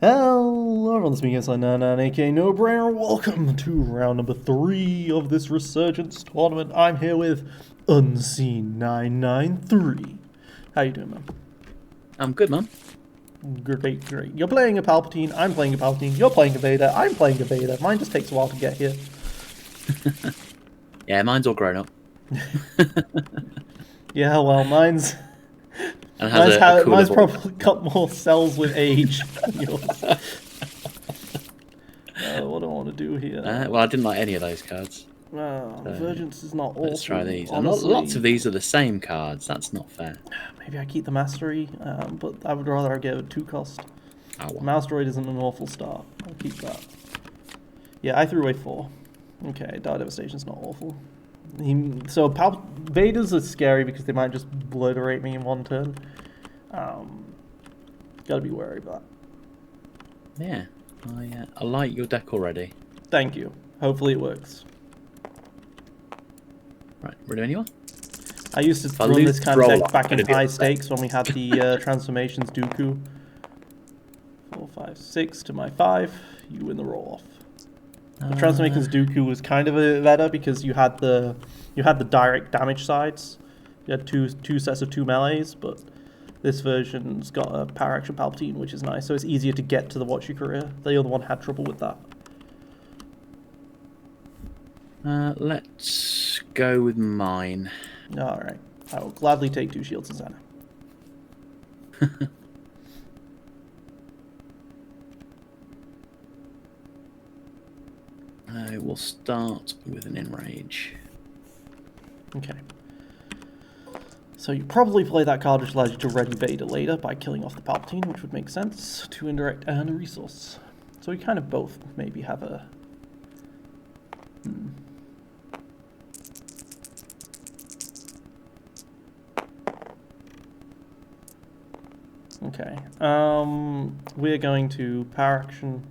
Hello everyone, this is Zannah, aka No Brainer. Welcome to round number 3 of this Resurgence tournament. I'm here with Unseen993. How you doing, man? I'm good, man. Great. You're playing a Palpatine, I'm playing a Palpatine, you're playing a Vader, I'm playing a Vader. Mine just takes a while to get here. Yeah, mine's all grown up. Yeah, well, mine's And mine's probably got more cells with age than yours. What do I want to do here? Well, I didn't like any of those cards. Resurgence is not awful. Let's try these. Honestly. And lots of these are the same cards. That's not fair. Maybe I keep the Mastery, but I would rather get a 2-cost. Oh, well. Masteroid isn't an awful start. I'll keep that. Yeah, I threw away 4. Okay, Dark Devastation's not awful. Vaders are scary because they might just obliterate me in one turn. Gotta be wary of that. Yeah, I like your deck already. Thank you. Hopefully it works. Right, ready when you are? I used to run this kind of deck back in high stakes when we had the Transformations Dooku. 4, 5, 6 to my 5. You win the roll off. The Transformations Dooku was kind of a better because you had the direct damage sides. You had two sets of 2 melees, but this version's got a power action Palpatine, which is nice, so it's easier to get to the Watch Your Career. The other one had trouble with that. Let's go with mine. Alright. I will gladly take 2 shields of Zannah. I will start with an Enrage. Okay. So you probably play that card which allows you to ready Vader later by killing off the Palpatine, which would make sense. 2 indirect and a resource. So we kind of both maybe have a... Okay. We're going to power action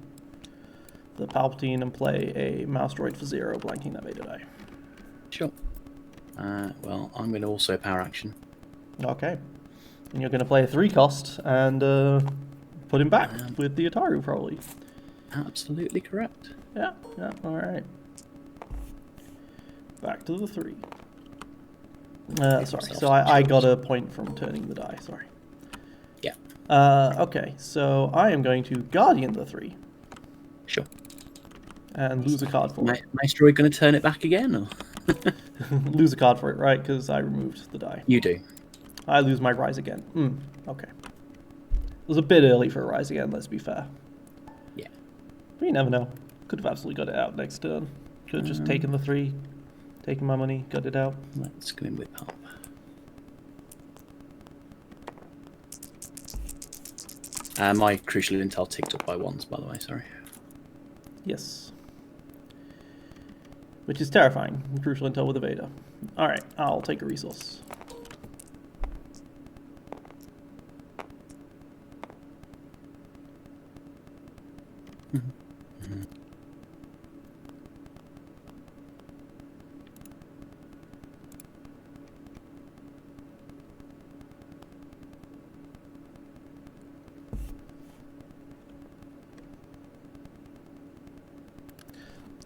the Palpatine and play a Mouse Droid for 0, blanking that Vader die. Sure. Well, I'm going to also power action. Okay. And you're going to play a 3-cost and put him back with the Ataru, probably. Absolutely correct. Yeah, alright. Back to the 3. Sorry, so I got a point from turning the die, sorry. Yeah. Okay, so I am going to Guardian the 3. Sure. And lose a card for it. My Droid going to turn it back again? Or? Lose a card for it, right? Because I removed the die. You do. I lose my Rise Again. Okay. It was a bit early for a Rise Again, let's be fair. Yeah. But you never know. Could have absolutely got it out next turn. Could have just taken the 3, taken my money, got it out. Let's go in with Palp. My crucial intel ticked up by 1s, by the way, sorry. Yes. Which is terrifying. Crucial intel with a Vader. Alright, I'll take a resource.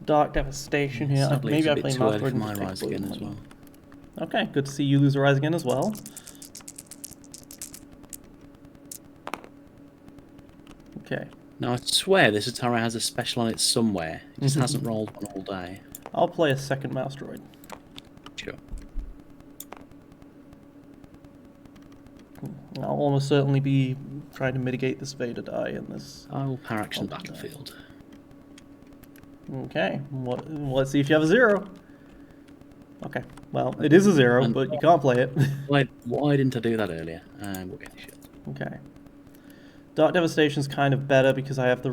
Dark Devastation here. Sadly, maybe I it's a play bit too early Master for my and Rise Again as well. Okay, good to see you lose a Rise Again as well. Okay. Now, I swear this Atari has a special on it somewhere. It just hasn't rolled one all day. I'll play a second Mouse Droid. Sure. I'll almost certainly be trying to mitigate this Vader die and this... I will power action the battlefield. Okay, let's see if you have a 0. Okay, well, it is a 0, but you can't play it. Why didn't I do that earlier? We'll get the shit. Okay. Dark Devastation's kind of better because I have the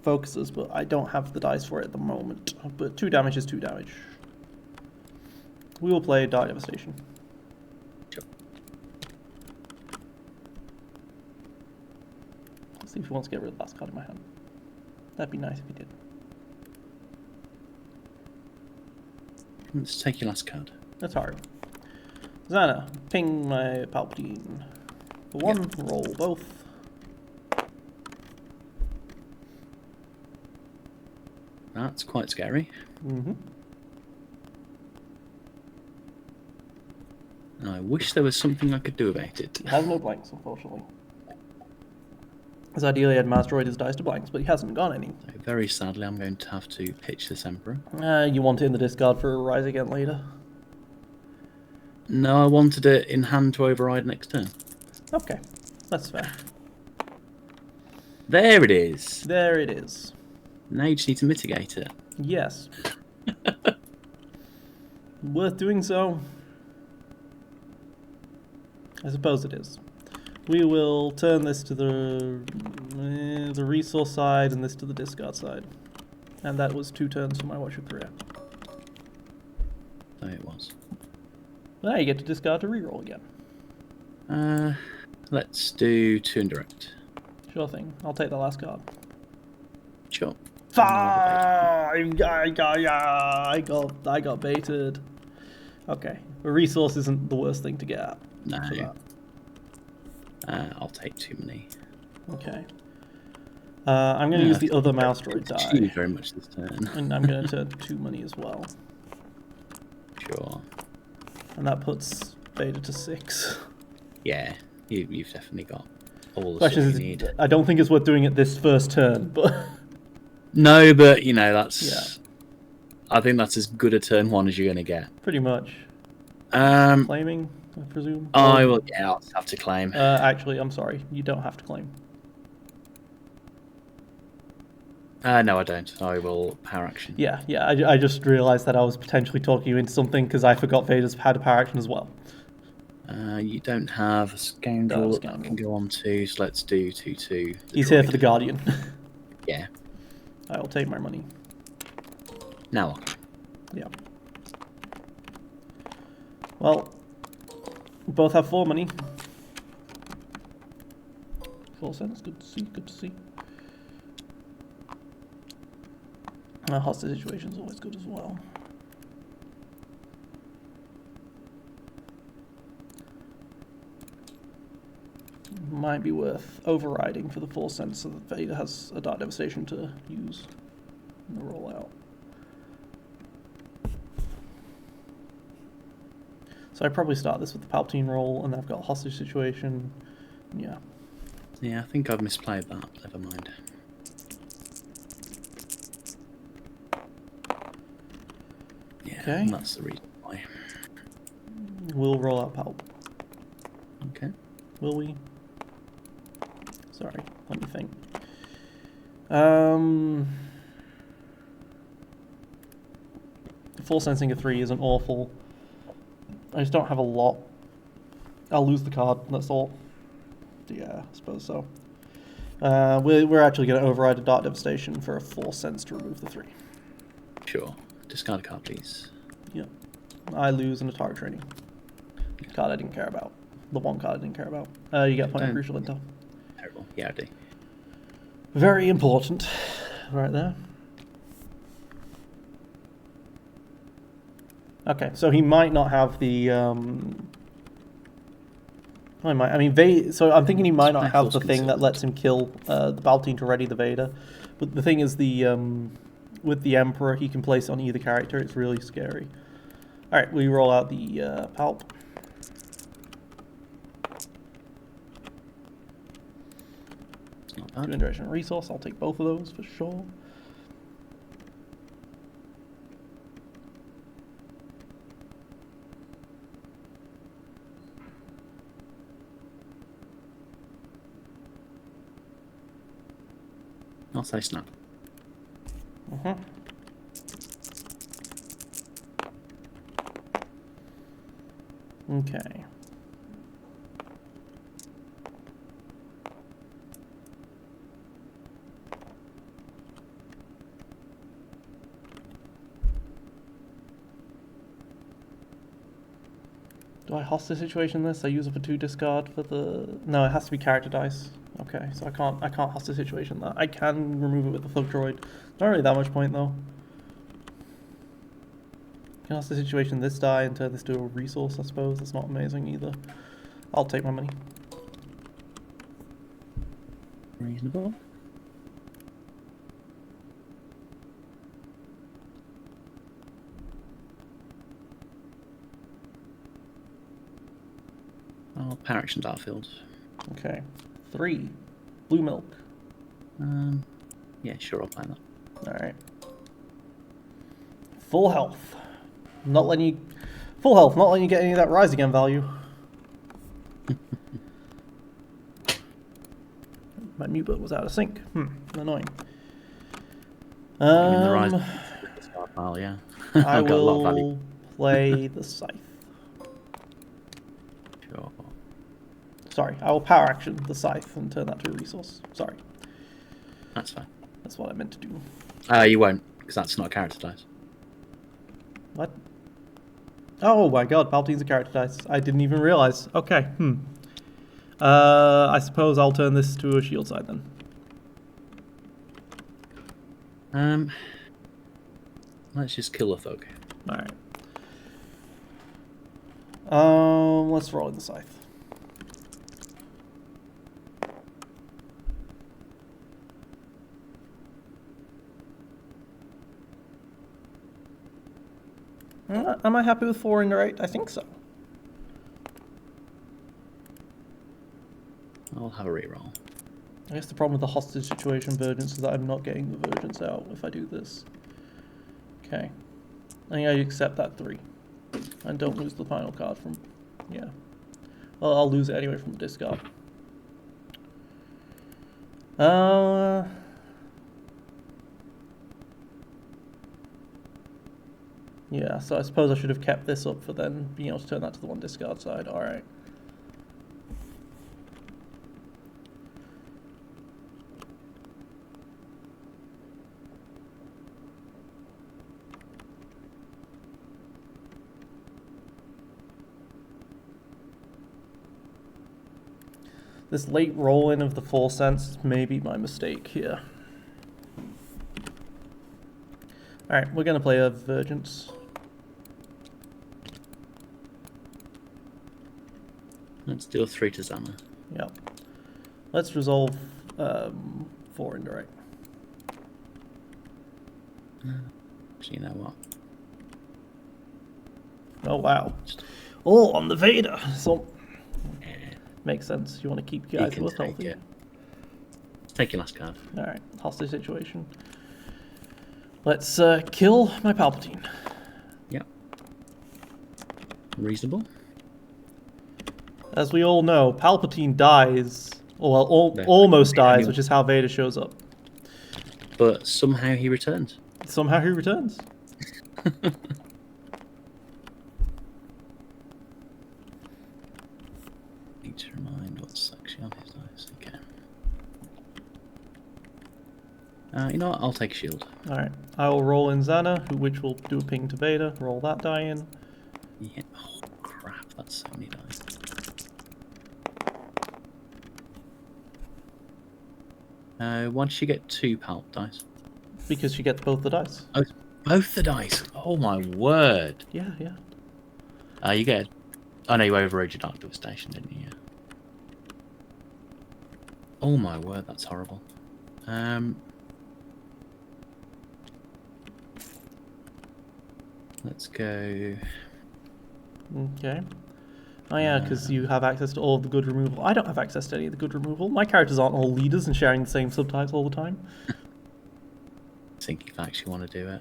focuses, but I don't have the dice for it at the moment. But 2 damage is 2 damage. We will play Dark Devastation. Sure. Let's see if he wants to get rid of the last card in my hand. That'd be nice if he did. Let's take your last card. That's hard. Zannah, ping my Palpatine. For 1, roll both. That's quite scary. Mm-hmm. I wish there was something I could do about it. He has no blanks, unfortunately. As ideally, I'd masteroid his dice to blanks, but he hasn't got any. So very sadly, I'm going to have to pitch this Emperor. You want it in the discard for a rise again later? No, I wanted it in hand to override next turn. Okay, that's fair. There it is. There it is. Now you just need to mitigate it. Yes. Worth doing so? I suppose it is. We will turn this to the resource side and this to the discard side. And that was 2 turns for my Watch of Career. So it was. Now you get to discard to reroll again. Let's do 2 indirect. Sure thing. I'll take the last card. Sure. 5! I got baited. Okay. A resource isn't the worst thing to get at. No. I'll take 2 money. Okay. I'm going to use the other mouse droid die. Very much this turn. And I'm going to turn 2 money as well. Sure. And that puts Vader to 6. Yeah, you've definitely got all the Question stuff is, you need. I don't think it's worth doing it this first turn, but... No, but, you know, that's... Yeah. I think that's as good a turn 1 as you're going to get. Pretty much. Um, Claiming, I presume? I will, yeah, I'll have to claim. Actually, I'm sorry. You don't have to claim. No, I don't. I will power action. Yeah. I just realised that I was potentially talking you into something because I forgot Vader's had a power action as well. You don't have a scoundrel No, that I can go on to, so let's do 2-2. He's here for the Guardian. Yeah. I will take my money. Now I'll claim. Yeah. Well, we both have 4 money. 4 cents, good to see, good to see. Hostage situation is always good as well. Might be worth overriding for the 4 cents so that Vader has a Dark Devastation to use in the rollout. So I probably start this with the Palpatine roll, and then I've got a hostage situation. Yeah. Yeah, I think I've misplayed that. Never mind. Yeah, Okay. that's the reason why. We'll roll out Palp. Okay. Will we? Sorry, let me think. Full sensing a 3 isn't awful. I just don't have a lot. I'll lose the card, that's all. Yeah, I suppose so. We're actually going to override a Dark Devastation for a 4 cents to remove the 3. Sure. Discard a card, please. Yep. I lose in a target training. Card I didn't care about. The one card I didn't care about. You get a point of crucial intel. Terrible. Yeah, I do. Very important. Right there. Okay, so he might not have the... so I'm thinking he might not have the thing that lets him kill the Palpatine to ready the Vader. But the thing is, with the Emperor, he can place on either character. It's really scary. Alright, we roll out the Palp. Two indirection resource, I'll take both of those for sure. I'll say snap. Okay. Do I hostage situation this? I use up a 2 discard for the... No, it has to be character dice. Okay, so I can't hostage situation that. I can remove it with the Thug Droid. Not really that much point though. Can hostage situation this die and turn this to a resource, I suppose. That's not amazing either. I'll take my money. Reasonable. Power action Darkfield. Okay. 3. Blue milk. Yeah, sure, I'll play that. Alright. Full health. Not letting you... Full health, not letting you get any of that rise again value. My mute button was out of sync. Annoying. I mean, the rise pile, yeah. I I've got a lot of will value. play the scythe. Sure. Sorry, I will power action the scythe and turn that to a resource. Sorry. That's fine. That's what I meant to do. You won't, because that's not a character dice. What? Oh my god, Palpatine's a character dice. I didn't even realize. Okay, I suppose I'll turn this to a shield side then. Let's just kill a thug. Alright. Let's roll in the scythe. Am I happy with 4 in 8? I think so. I'll have a reroll. I guess the problem with the hostage situation versions is that I'm not getting the versions out if I do this. Okay. I think I accept that 3. And don't lose the final card from... Yeah. Well, I'll lose it anyway from the discard. Yeah, so I suppose I should have kept this up for then being able to turn that to the 1 discard side. Alright. This late roll-in of the 4 cents may be my mistake here. Alright, we're going to play a Resurgence. Let's do a 3 to Zannah. Yep. Let's resolve 4 indirect. So you know what? Oh wow. Oh, on the Vader! So, makes sense. You want to keep guys both healthy. It. Take your last card. Alright, hostage situation. Let's kill my Palpatine. Yep. Reasonable. As we all know, Palpatine dies, or well, almost dies, which is how Vader shows up. But somehow he returns. Somehow he returns. Need to remind what's actually on his dice. Okay. You know what? I'll take a shield. Alright. I will roll in Zannah, which will do a ping to Vader. Roll that die in. Yeah. Oh, crap. That's so many dice. Why did she get 2 Palp dice? Because she gets both the dice. Oh, both the dice. Oh my word. Yeah, yeah. You get... Oh no, you overrode your Dark Devastation, didn't you? Yeah. Oh my word, that's horrible. Let's go... Okay. Oh yeah, because you have access to all of the good removal. I don't have access to any of the good removal. My characters aren't all leaders and sharing the same subtypes all the time. I think if I actually want to do it.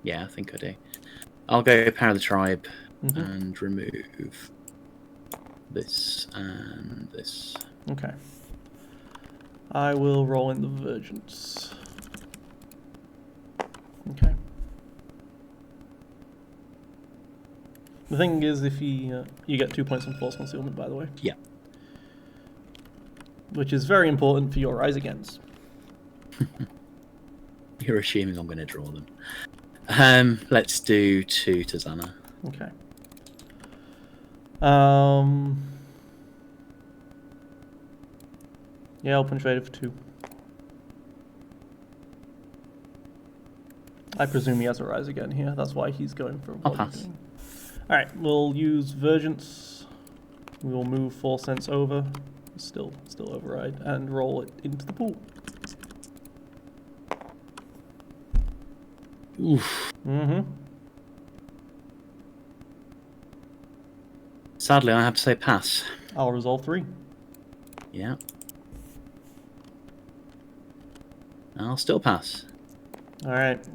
Yeah, I think I do. I'll go Power of the Tribe and remove this and this. Okay. I will roll in the Resurgence. Okay. The thing is, if you get 2 points on Force Concealment, by the way. Yeah. Which is very important for your Rise Against. You're assuming I'm going to draw them. Let's do 2 to Zannah. Okay. Yeah, I'll punch Vader for 2. I presume he has a Rise Again here. That's why he's going for I'll what pass. he's doing. Alright, we'll use Resurgence. We will move 4 cents over. Still override. And roll it into the pool. Oof. Sadly, I have to say pass. I'll resolve 3. Yeah. I'll still pass. All right.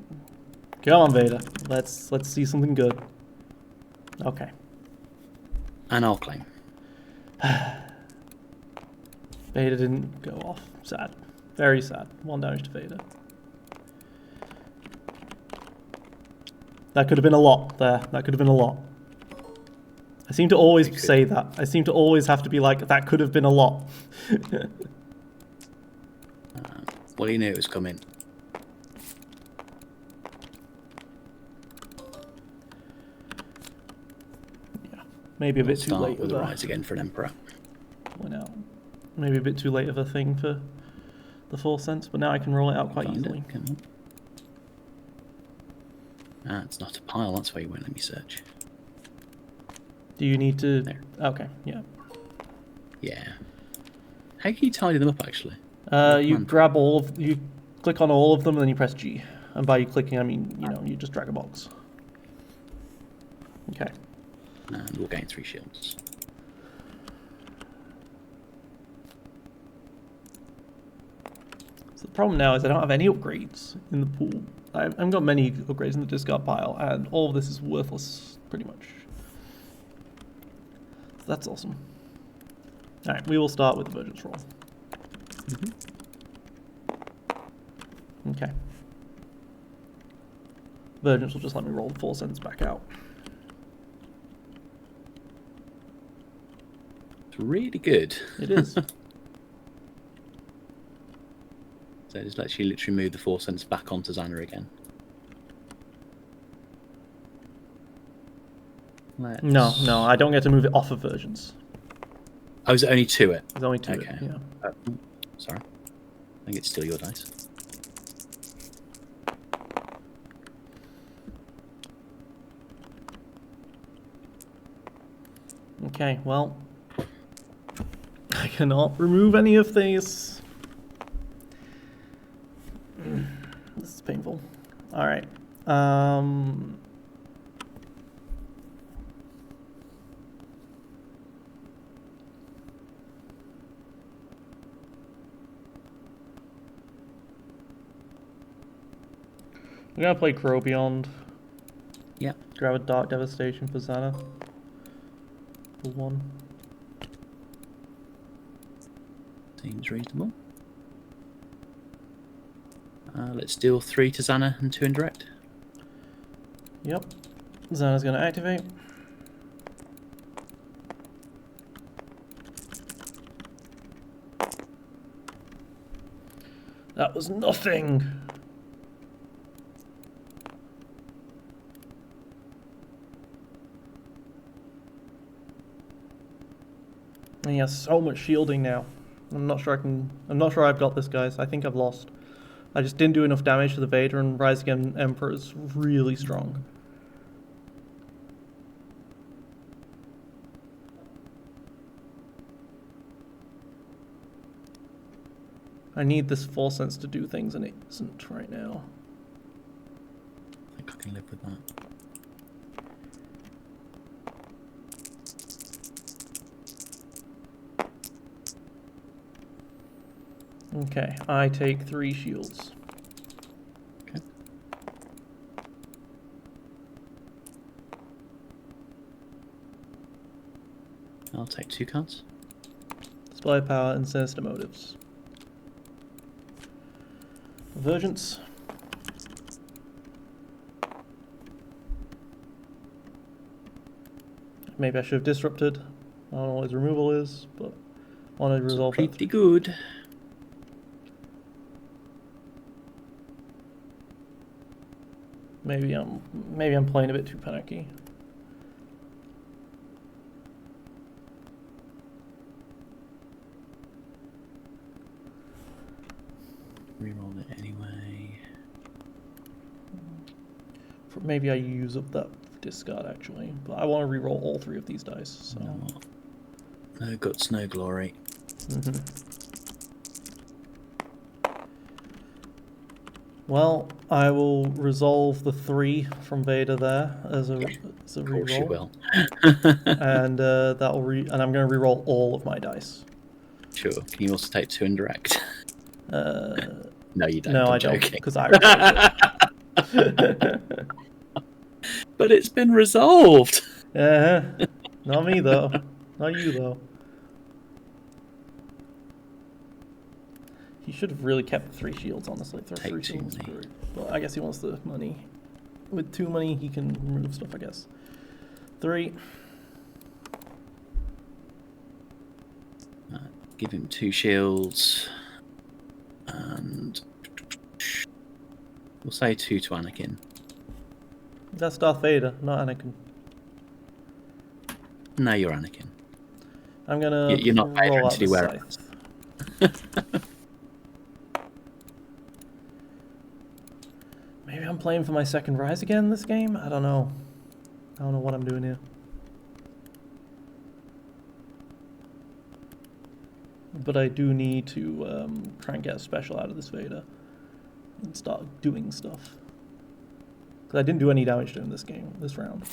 Come on, Vader. Let's see something good. Okay. And I'll claim. Vader didn't go off. Sad. Very sad. 1 damage to Vader. That could have been a lot there. That could have been a lot. I seem to always say that. I seem to always have to be like, that could have been a lot. Well, you knew it was coming. Yeah. Maybe a bit too late. With the rise again for an Emperor. Went out. Maybe a bit too late of a thing for the 4 cents, but now I can roll it out quite easily. It's not a pile, that's why you won't let me search. Do you need to... There. Okay, yeah. Yeah. How can you tidy them up, actually? You grab all of... You click on all of them, and then you press G. And by you clicking, I mean, you know, you just drag a box. Okay. And we'll gain 3 shields. So the problem now is I don't have any upgrades in the pool. I haven't got many upgrades in the discard pile, and all of this is worthless, pretty much. So that's awesome. Alright, we will start with the Resurgence roll. Okay. Resurgence will just let me roll the 4 cents back out. It's really good. It is. So it just lets you literally move the 4 cents back onto Zannah again. No, I don't get to move it off of Resurgence. Oh, is it only to it? There's only 2 okay. Yeah. Sorry. I think it's still your dice. Okay, well... I cannot remove any of these. This is painful. Alright. I'm gonna play Crow Beyond. Yeah. Grab a Dark Devastation for Zannah. For 1. Seems reasonable. Let's deal 3 to Zannah and 2 indirect. Yep. Zannah's gonna activate. That was nothing! And he has so much shielding now. I'm not sure I've got this, guys. I think I've lost. I just didn't do enough damage to the Vader, and Rise Again Emperor is really strong. I need this 4 cents to do things, and it isn't right now. I think I can live with that. Okay, I take 3 shields. Okay. I'll take 2 cards. Display power and sinister motives. Resurgence. Maybe I should have disrupted. I don't know what his removal is, but I want to resolve that. Pretty good. Maybe I'm playing a bit too panicky. Reroll it anyway. Maybe I use up that discard actually, but I want to reroll all 3 of these dice. So. No guts, no glory. Well, I will resolve the 3 from Vader there as a It's a Of course you will. And and I'm going to reroll all of my dice. Sure. Can you also take 2 indirect? No, you don't. No, I'm I joking. don't, because I rolled it. But it's been resolved. Not me though. Not you though. He should have really kept 3 shields, honestly. If there are 3 shields, great. But I guess he wants the money. With 2 money, he can remove stuff, I guess. 3. Give him 2 shields. And we'll say 2 to Anakin. That's Darth Vader, not Anakin. No, you're Anakin. I'm gonna You're not Vader roll out until you the wear scythe. Maybe I'm playing for my second rise again this game? I don't know. I don't know what I'm doing here. But I do need to try and get a special out of this Vader and start doing stuff. Because I didn't do any damage to him this round.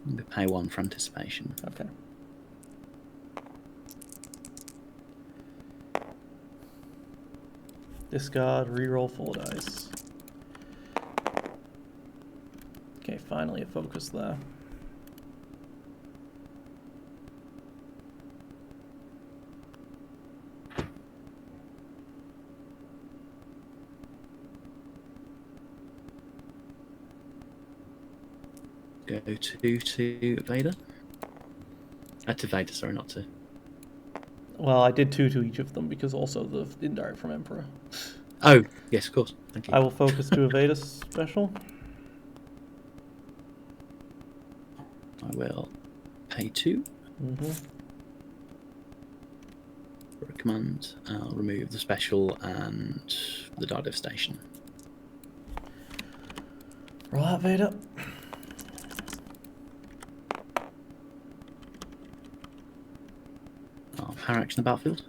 You pay 1 for anticipation. Okay. Discard, reroll 4 dice. Okay, finally a focus there. Go 2 to Vader. To Vader, sorry, not to. Well, I did 2 to each of them because also the indirect from Emperor. Oh, yes, of course. Thank you. I will focus to a Vader special. I will pay 2. For a command. I'll remove the special and the Dark Devastation. Roll out Vader. Power action the battlefield.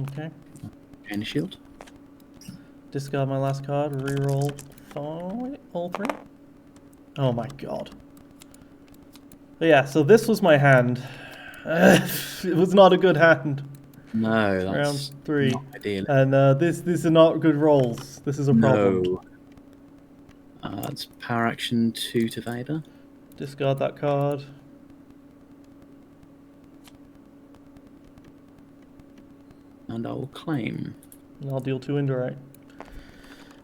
Okay. Gain a shield. Discard my last card. Reroll 5, all 3. Oh my god. But yeah, so this was my hand. It was not a good hand. No, that's round 3. not ideal. And these are not good rolls. This is a problem. No. It's power action 2 to Vader. Discard that card. And I will claim. And I'll deal 2 indirect.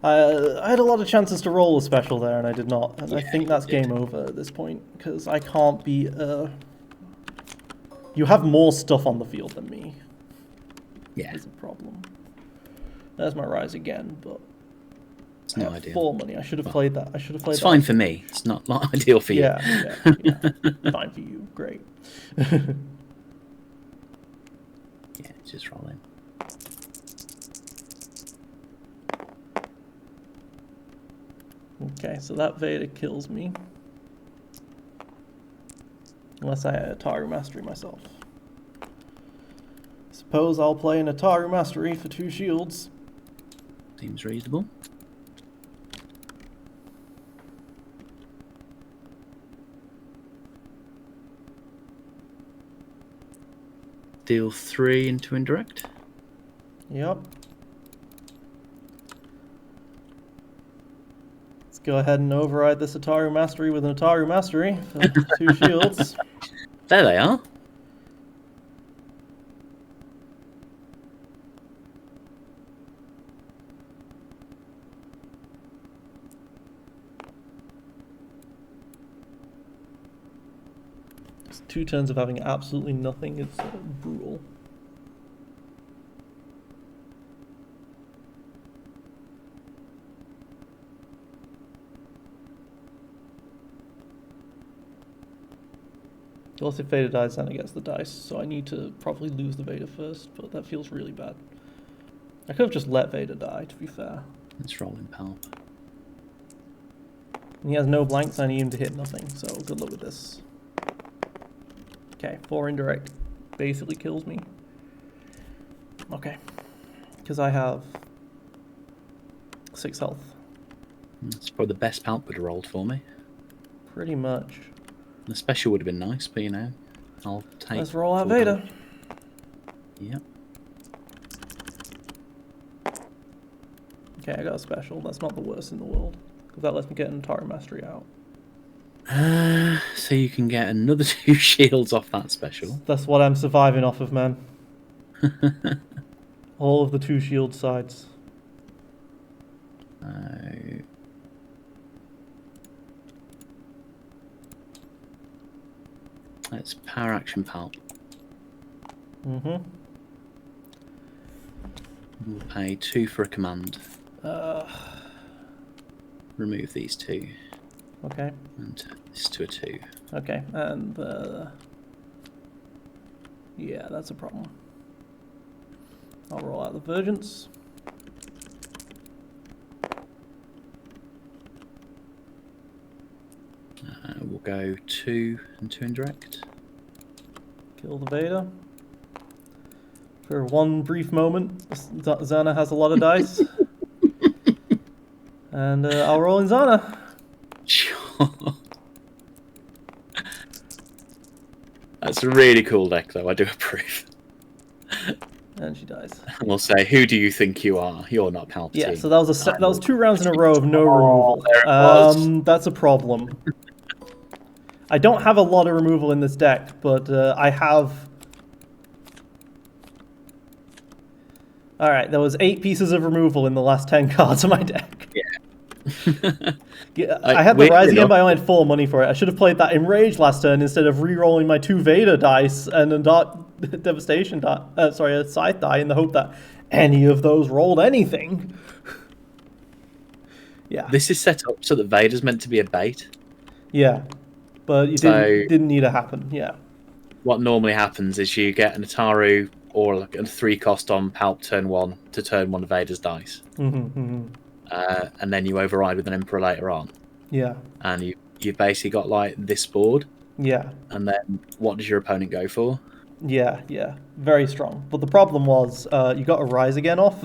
I had a lot of chances to roll a special there, and I did not. And Yeah, I think that's game over at this point, because I can't be... You have more stuff on the field than me. Yeah. Is a problem. There's my rise again, but... It's not ideal. 4 money. I should have played that. I should have played It's that. fine for me. It's not ideal for you. Yeah. Fine for you. Great. Yeah, just roll in. Okay, so that Vader kills me. Unless I had Ataru Mastery myself. Suppose I'll play an Ataru Mastery for 2 shields. Seems reasonable. Deal 3 into indirect. Yep. Let's go ahead and override this Ataru Mastery with an Ataru Mastery for 2 shields. There they are. Just 2 turns of having absolutely nothing is brutal. Plus, if Vader dies, then it gets the dice, so I need to probably lose the Vader first, but that feels really bad. I could have just let Vader die, to be fair. Let's roll in Palp. And he has no blanks, I need him to hit nothing, so good luck with this. Okay, 4 indirect basically kills me. Okay, because I have 6 health. That's probably the best Palp would have rolled for me. Pretty much. The special would have been nice, but you know, I'll take. Let's roll out Vader. Yep. Okay, I got a special. That's not the worst in the world, because that lets me get an Atari Mastery out. So you can get another 2 shields off that special. That's what I'm surviving off of, man. All of the 2 shield sides. It's power action Palp. Mm-hmm. We'll pay 2 for a command. Remove these 2. Okay. And turn this to a 2. Okay, and yeah, that's a problem. I'll roll out the Resurgence. We'll go 2 and 2 indirect. Kill the Vader. For one brief moment, Zannah has a lot of dice. And I'll roll in Zannah. Sure. That's a really cool deck, though. I do approve. And she dies. And we'll say, "Who do you think you are? You're not Palpatine." Yeah, so that was 2 rounds in a row of no removal. There it was. That's a problem. I don't have a lot of removal in this deck, but I have. All right, there was 8 pieces of removal in the last 10 cards of my deck. Yeah. Yeah, I had the Rise again, but I only had 4 money for it. I should have played that Enrage last turn instead of re-rolling my 2 Vader dice and a Dark Devastation die, a Scythe die, in the hope that any of those rolled anything. Yeah. This is set up so that Vader's meant to be a bait. Yeah, but it didn't need to happen. Yeah. What normally happens is you get an Ataru or like a 3 cost on Palp turn 1 to turn 1 of Vader's dice. And then you override with an Emperor later on. Yeah. And you basically got like this board. Yeah. And then what does your opponent go for? Yeah, yeah. Very strong. But the problem was you got a Rise Again off.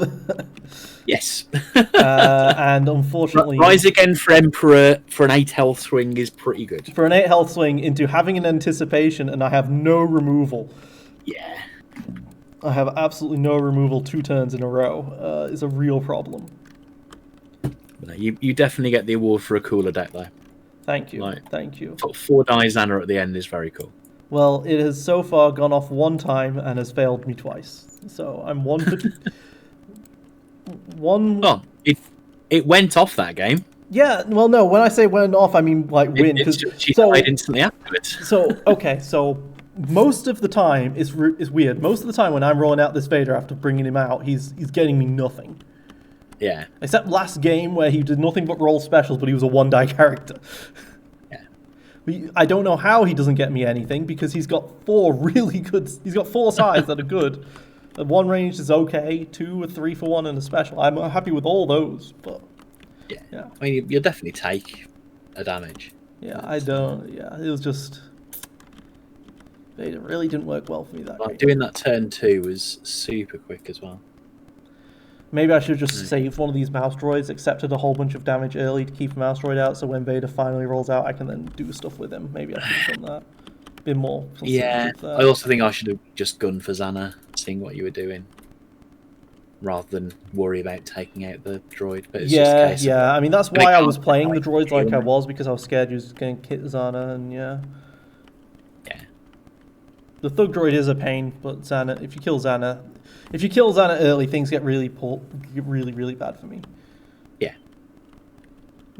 Yes. And unfortunately... Rise Again for Emperor for an 8 health swing is pretty good. For an 8 health swing into having an anticipation and I have no removal. Yeah. I have absolutely no removal 2 turns in a row. Is a real problem. No, you definitely get the award for a cooler deck, though. Thank you. Thank you. 4 die Zannah at the end is very cool. Well, it has so far gone off 1 time and has failed me twice. So I'm 1 for... one... Oh, it went off that game. Yeah, well, no, when I say went off, I mean, like, win. She died instantly afterwards. So, okay, so most of the time, it's weird. Most of the time when I'm rolling out this Vader after bringing him out, he's getting me nothing. Yeah. Except last game where he did nothing but roll specials, but he was a 1-die character. Yeah. I don't know how he doesn't get me anything, because he's got 4 really good... He's got 4 sides that are good. 1 range is okay, 2 or 3 for 1 and a special. I'm happy with all those, but... Yeah. I mean, you'll definitely take a damage. Yeah, I don't... Yeah, it was just... It really didn't work well for me that game. Doing that turn 2 was super quick as well. Maybe I should have just saved one of these mouse droids, accepted a whole bunch of damage early to keep a mouse droid out, so when Vader finally rolls out, I can then do stuff with him. Maybe I should have done that. Been more... Yeah, I also think I should have just gunned for Zannah, seeing what you were doing, rather than worry about taking out the droid. But it's just a case of, I mean, that's why I was playing the droids like I was, because I was scared you was going to hit Zannah, and yeah. The Thug droid is a pain, but Zannah, if you kill Zannah early, things get really bad for me. Yeah.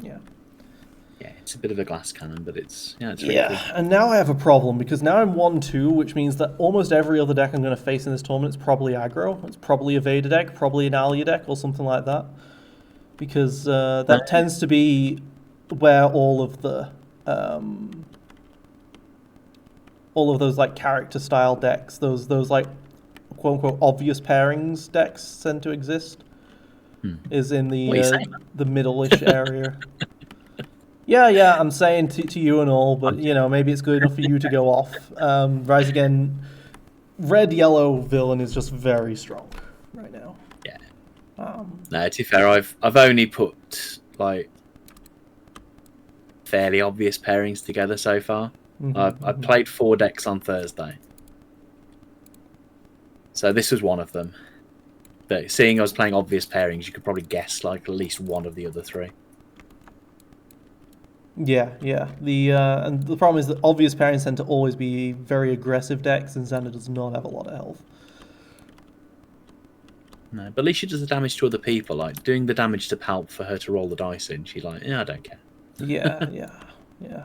Yeah. Yeah, it's a bit of a glass cannon, but it's really cool. And now I have a problem, because now I'm 1-2, which means that almost every other deck I'm going to face in this tournament is probably aggro. It's probably a Vader deck, probably an Alia deck, or something like that. Because that tends to be where all of those like character style decks, those like quote unquote obvious pairings decks tend to exist. Is in the middle-ish area. Yeah, I'm saying to you and all, but you know, maybe it's good enough for you to go off. Rise Again, red-yellow villain is just very strong right now. Yeah. No, to be fair, I've only put like fairly obvious pairings together so far. I played 4 decks on Thursday. So this was one of them. But seeing I was playing obvious pairings, you could probably guess like at least one of the other 3. Yeah. And the problem is that obvious pairings tend to always be very aggressive decks, and Zannah does not have a lot of health. No, but at least she does the damage to other people. Like doing the damage to Palp for her to roll the dice in, she's like, yeah, I don't care. Yeah.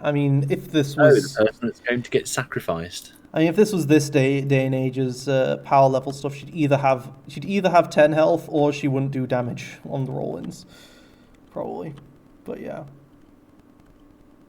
I mean, if this was the person that's going to get sacrificed. I mean, if this was this day and age's power level stuff, she'd either have 10 health or she wouldn't do damage on the roll-ins, probably. But yeah.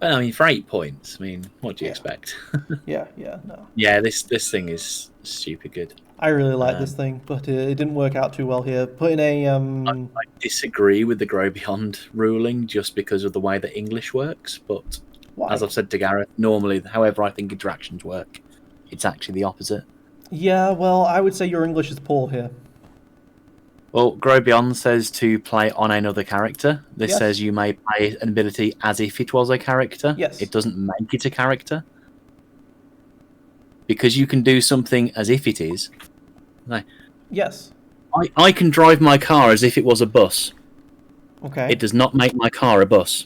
Well, I mean, for 8 points, I mean, what do you expect? Yeah, no. Yeah, this thing is stupid good. I really like this thing, but it didn't work out too well here. Putting a I disagree with the Grow Beyond ruling just because of the way that English works, but why? As I've said to Gareth, normally, however I think interactions work, it's actually the opposite. Yeah, well, I would say your English is poor here. Well, Grow Beyond says to play on another character. This says you may play an ability as if it was a character. Yes. It doesn't make it a character. Because you can do something as if it is. Like, yes. I can drive my car as if it was a bus. Okay. It does not make my car a bus.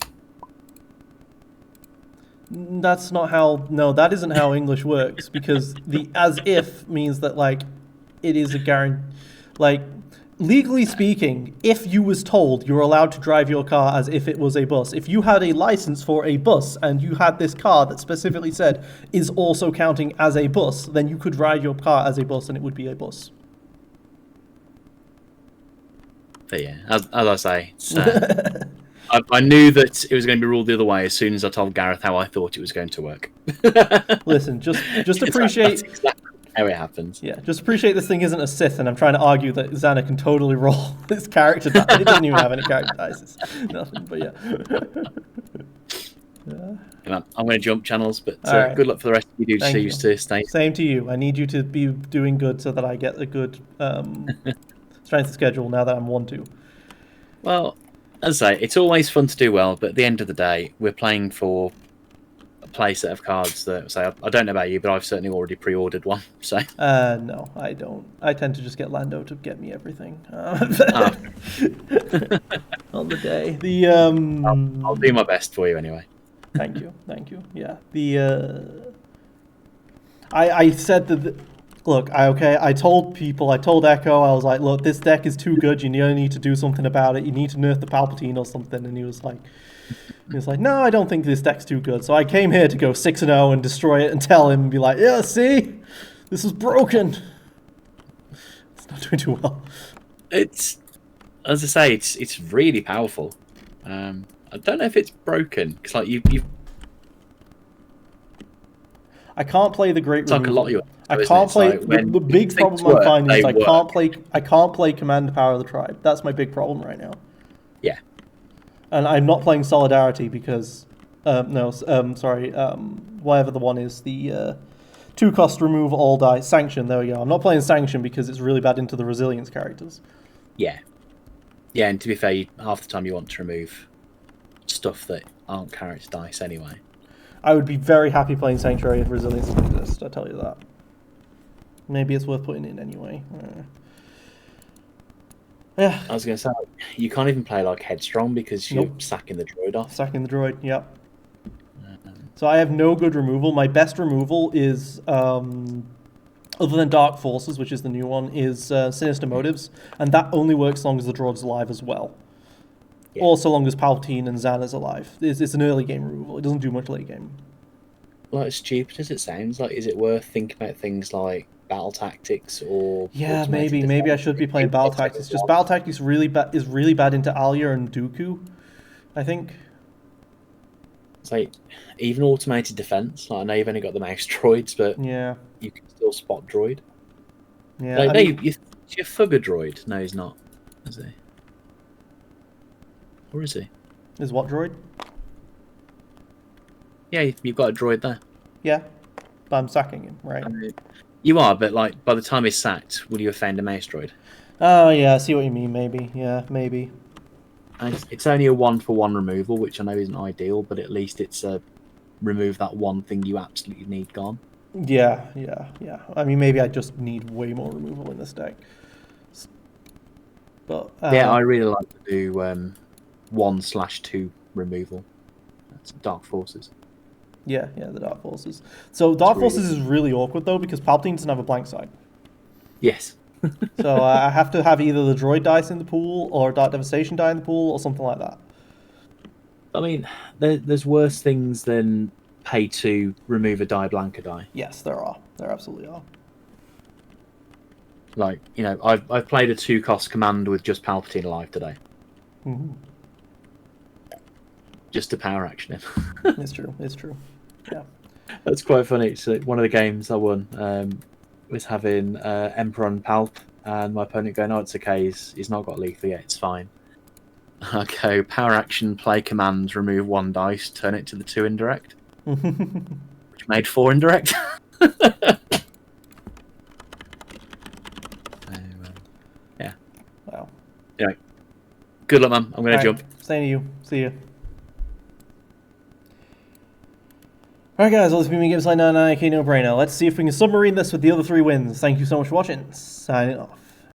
That's not how... No, that isn't how English works, because the as if means that, like, it is a guarantee... Like, legally speaking, if you was told you're allowed to drive your car as if it was a bus, if you had a license for a bus and you had this car that specifically said is also counting as a bus, then you could ride your car as a bus and it would be a bus. But yeah, as I say, it's, I knew that it was going to be ruled the other way as soon as I told Gareth how I thought it was going to work. Listen, just appreciate... That's exactly how it happens. Yeah, just appreciate this thing isn't a Sith, and I'm trying to argue that Zannah can totally roll this character die. It doesn't even have any character dice. It's nothing, but yeah. I'm going to jump channels, but right. Good luck for the rest of you. Choose to stay. Same to you. I need you to be doing good so that I get a good strength schedule now that I'm 1-2. Well, as I say, it's always fun to do well, but at the end of the day, we're playing for a play set of cards that, say, I don't know about you, but I've certainly already pre-ordered one. So no, I don't. I tend to just get Lando to get me everything on the day. I'll do my best for you anyway. Thank you. Yeah. I said that. Look, I told Echo, I was like, look, this deck is too good. You need to do something about it. You need to nerf the Palpatine or something. And he was like, no, I don't think this deck's too good. So I came here to go 6-0 and destroy it and tell him and be like, yeah, see, this is broken. It's not doing too well. It's, as I say, it's really powerful. I don't know if it's broken because like you. I can't play the Great Removal. Like a lot of you. I can't play. The big problem I'm finding is I can't play Command Power of the Tribe. That's my big problem right now. Yeah. And I'm not playing Solidarity because, whatever the one is, the 2-cost remove all die Sanction. There we go. I'm not playing Sanction because it's really bad into the Resilience characters. Yeah. Yeah, and to be fair, half the time you want to remove stuff that aren't character dice anyway. I would be very happy playing Sanctuary if Resilience didn't exist, I tell you that. Maybe it's worth putting in anyway. Yeah. I was going to say, you can't even play like Headstrong because you're sacking the droid off. Sacking the droid, yep. So I have no good removal. My best removal is, other than Dark Forces, which is the new one, is Sinister Motives, and that only works as long as the droid's alive as well. Yeah. Or so long as Palpatine and Zannah's alive. It's an early game removal. It doesn't do much late game. Well, as stupid as it sounds, like, is it worth thinking about things like battle tactics or... Yeah, maybe I should be playing battle tactics. Just battle tactics is really bad into Alia and Dooku, I think. It's like, even automated defense. Like, I know you've only got the mouse droids, but yeah, you can still spot droid. Yeah, like, you're Thugger droid. No, he's not. Is he? Or is he? Is what droid? Yeah, you've got a droid there. Yeah, but I'm sacking him, right? You are, but like by the time he's sacked, will you have found a mouse droid? Oh yeah, I see what you mean. Maybe, yeah, maybe. And it's only a 1-for-1 removal, which I know isn't ideal, but at least it's a remove that one thing you absolutely need gone. Yeah. I mean, maybe I just need way more removal in this deck. But yeah, I really like to do 1/2 removal. That's Dark Forces. Yeah, the Dark Forces. So Dark Forces is really awkward though because Palpatine doesn't have a blank side. Yes. So I have to have either the droid dice in the pool or Dark Devastation die in the pool or something like that. I mean, there's worse things than pay to remove a die blanker die. Yes, there are. There absolutely are. Like, you know, I've played a 2-cost command with just Palpatine alive today. Mm-hmm. Just to power action him. It's true. Yeah. That's quite funny. So one of the games I won was having Emperor and Palp, and my opponent going, "Oh, it's okay. He's not got lethal yet. It's fine." I go, power action, play commands, remove 1 dice, turn it to the 2 indirect, which made 4 indirect. Yeah. Wow. Anyway, good luck, man. I'm going to jump. Same to you. See you. Alright guys, well, this has been me, Gibbs, 99, no brainer. Let's see if we can submarine this with the other 3 wins. Thank you so much for watching. Signing off.